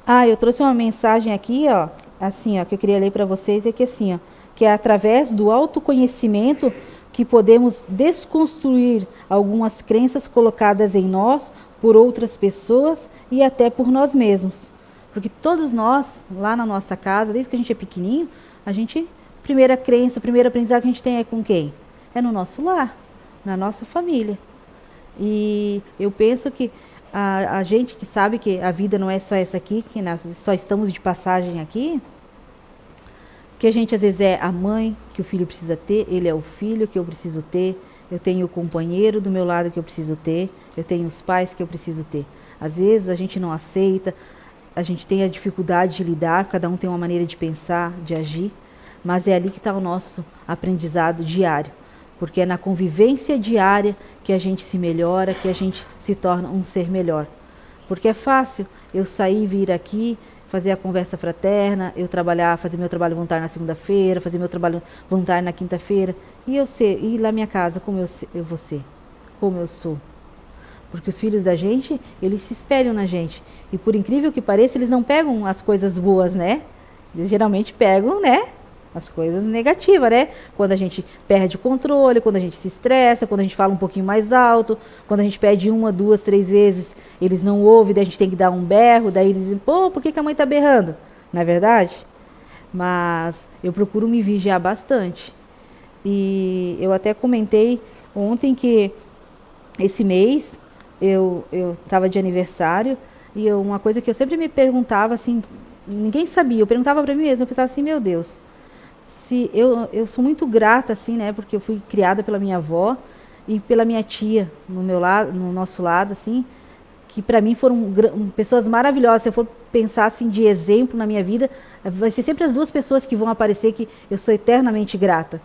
Ah, eu trouxe uma mensagem aqui, ó, assim, ó, que eu queria ler para vocês, é que assim, ó, que é através do autoconhecimento que podemos desconstruir algumas crenças colocadas em nós por outras pessoas e até por nós mesmos. Porque todos nós, lá na nossa casa, desde que a gente é pequenininho, a gente, primeira crença, primeiro aprendizado que a gente tem é com quem? É no nosso lar, na nossa família. E eu penso que a gente que sabe que a vida não é só essa aqui, que nós só estamos de passagem aqui, que a gente às vezes é a mãe que o filho precisa ter, ele é o filho que eu preciso ter, eu tenho o companheiro do meu lado que eu preciso ter, eu tenho os pais que eu preciso ter. Às vezes a gente não aceita, a gente tem a dificuldade de lidar, cada um tem uma maneira de pensar, de agir, mas é ali que está o nosso aprendizado diário. Porque é na convivência diária que a gente se melhora, que a gente se torna um ser melhor. Porque é fácil eu sair e vir aqui, fazer a conversa fraterna, eu trabalhar, fazer meu trabalho voluntário na segunda-feira, fazer meu trabalho voluntário na quinta-feira, e eu ser, ir lá na minha casa, como eu vou ser, como eu sou. Porque os filhos da gente, eles se espelham na gente. E por incrível que pareça, eles não pegam as coisas boas, né? Eles geralmente pegam, né? As coisas negativas, né? Quando a gente perde o controle, quando a gente se estressa, quando a gente fala um pouquinho mais alto, quando a gente pede uma, duas, três vezes, eles não ouvem, daí a gente tem que dar um berro, daí eles dizem, pô, por que a mãe tá berrando? Não é verdade? Mas eu procuro me vigiar bastante. E eu até comentei ontem que esse mês eu estava de aniversário e uma coisa que eu sempre me perguntava assim, ninguém sabia, eu perguntava para mim mesma, eu pensava assim, meu Deus, se eu sou muito grata assim, né, porque eu fui criada pela minha avó e pela minha tia no meu lado, no nosso lado assim, que para mim foram pessoas maravilhosas. Se eu for pensar assim de exemplo na minha vida, vai ser sempre as duas pessoas que vão aparecer que eu sou eternamente grata,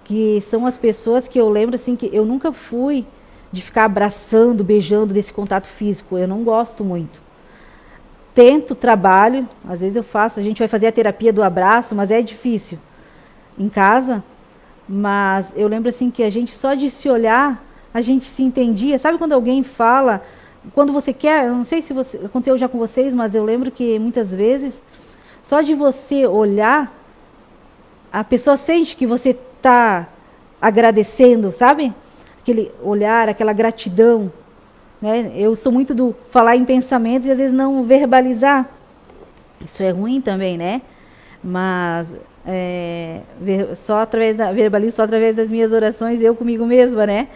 que são as pessoas que eu lembro assim que eu nunca fui de ficar abraçando, beijando desse contato físico. Eu não gosto muito. Tento, trabalho, às vezes eu faço, a gente vai fazer a terapia do abraço, mas é difícil em casa. Mas eu lembro assim que a gente só de se olhar, a gente se entendia. Sabe quando alguém fala, quando você quer, eu não sei se aconteceu já com vocês, mas eu lembro que muitas vezes, só de você olhar, a pessoa sente que você está agradecendo, sabe? Aquele olhar, aquela gratidão, né? Eu sou muito do falar em pensamentos e às vezes não verbalizar. Isso é ruim também, né? Mas só através verbalizo só através das minhas orações, eu comigo mesma, né?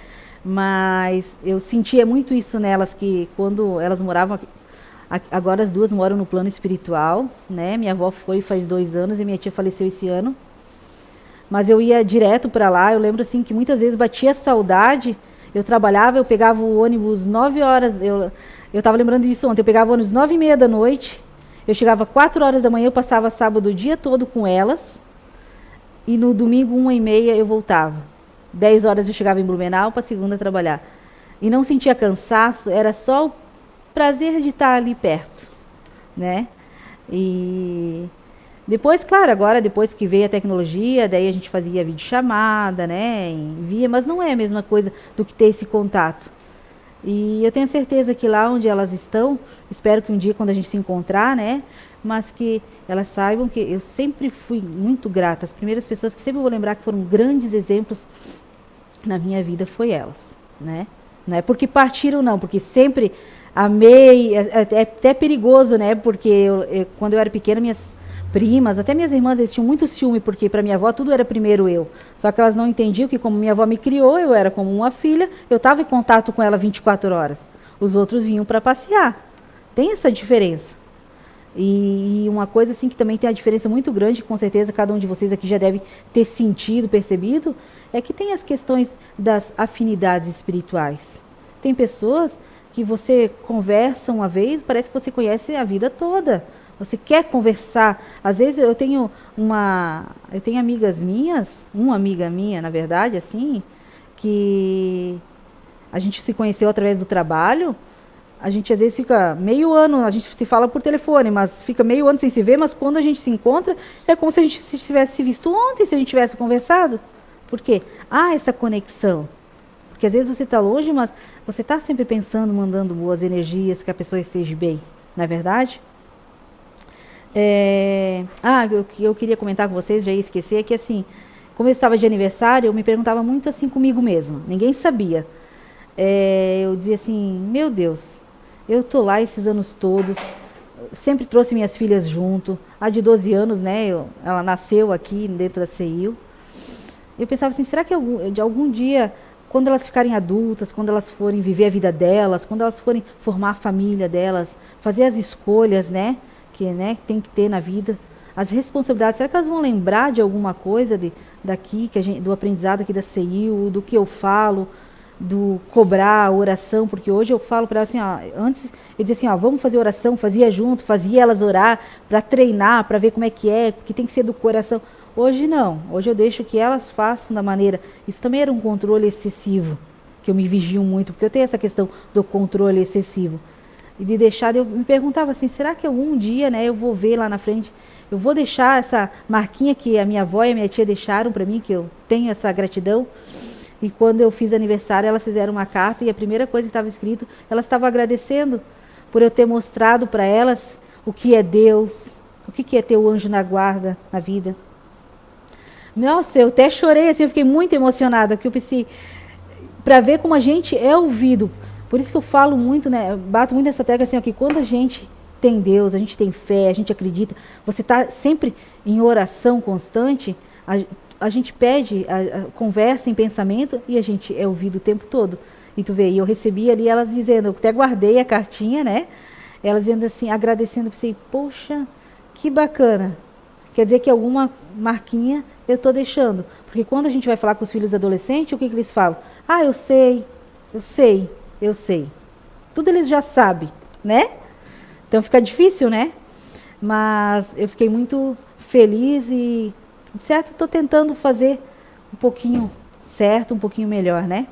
Mas eu sentia muito isso nelas, que quando elas moravam aqui, agora as duas moram no plano espiritual, né? Minha avó foi faz 2 anos e minha tia faleceu esse ano. Mas eu ia direto para lá, eu lembro assim que muitas vezes batia saudade, eu trabalhava, eu pegava o ônibus 9 horas, eu estava lembrando disso ontem, eu pegava o ônibus 9h30 da noite, eu chegava 4 horas da manhã, eu passava sábado o dia todo com elas, e no domingo 1h30 eu voltava. 10 horas eu chegava em Blumenau para segunda trabalhar. E não sentia cansaço, era só o prazer de estar ali perto, né? E depois, claro, agora depois que veio a tecnologia, daí a gente fazia videochamada, né, envia, mas não é a mesma coisa do que ter esse contato. E eu tenho certeza que lá onde elas estão, espero que um dia quando a gente se encontrar, né, mas que elas saibam que eu sempre fui muito grata. As primeiras pessoas que sempre vou lembrar que foram grandes exemplos na minha vida foi elas, né? Não é porque partiram não, porque sempre amei, é até perigoso, né? Porque quando eu era pequena, minhas primas, até minhas irmãs, eles tinham muito ciúme, porque para minha avó tudo era primeiro eu. Só que elas não entendiam que como minha avó me criou, eu era como uma filha, eu estava em contato com ela 24 horas. Os outros vinham para passear. Tem essa diferença. E uma coisa assim que também tem a diferença muito grande, com certeza cada um de vocês aqui já deve ter sentido, percebido, é que tem as questões das afinidades espirituais. Tem pessoas que você conversa uma vez, parece que você conhece a vida toda. Você quer conversar. Às vezes eu tenho amigas minhas, uma amiga minha, na verdade, assim, que a gente se conheceu através do trabalho. A gente às vezes fica meio ano, a gente se fala por telefone, mas fica meio ano sem se ver, mas quando a gente se encontra, é como se a gente tivesse se visto ontem, se a gente tivesse conversado. Por quê? Há essa conexão. Porque às vezes você está longe, mas você está sempre pensando, mandando boas energias, que a pessoa esteja bem. Não é verdade? O que eu queria comentar com vocês, já ia esquecer, é que assim, como eu estava de aniversário, eu me perguntava muito assim comigo mesma. Ninguém sabia. Eu dizia assim, meu Deus, eu tô lá esses anos todos, sempre trouxe minhas filhas junto. A de 12 anos, né, ela nasceu aqui dentro da CEIU. Eu pensava assim, será que de algum dia, quando elas ficarem adultas, quando elas forem viver a vida delas, quando elas forem formar a família delas, fazer as escolhas, né, que tem que ter na vida, as responsabilidades, será que elas vão lembrar de alguma coisa daqui, do aprendizado aqui da CEIU, do que eu falo, do cobrar a oração, porque hoje eu falo para elas assim, ó, antes eu dizia assim, ó, vamos fazer oração, fazia junto, fazia elas orar para treinar, para ver como é, que tem que ser do coração. Hoje não, hoje eu deixo que elas façam da maneira, isso também era um controle excessivo, que eu me vigio muito, porque eu tenho essa questão do controle excessivo, e de deixar, eu me perguntava assim, será que algum dia, né, eu vou ver lá na frente, eu vou deixar essa marquinha que a minha avó e a minha tia deixaram para mim, que eu tenho essa gratidão. E quando eu fiz aniversário, elas fizeram uma carta e a primeira coisa que estava escrito, elas estavam agradecendo por eu ter mostrado para elas o que é Deus, o que é ter o anjo na guarda na vida. Nossa, eu até chorei, assim, eu fiquei muito emocionada, porque eu pensei, para ver como a gente é ouvido. Por isso que eu falo muito, né, bato muito nessa tecla assim, ó, que quando a gente tem Deus, a gente tem fé, a gente acredita, você está sempre em oração constante, a gente pede, a conversa em pensamento e a gente é ouvido o tempo todo. E tu vê, e eu recebi ali elas dizendo, eu até guardei a cartinha, né? Elas dizendo assim, agradecendo, pensei, poxa, que bacana. Quer dizer que alguma marquinha eu estou deixando. Porque quando a gente vai falar com os filhos adolescentes, o que eles falam? Ah, eu sei, eu sei, eu sei. Tudo eles já sabem, né? Então fica difícil, né? Mas eu fiquei muito feliz e, certo, estou tentando fazer um pouquinho certo, um pouquinho melhor, né?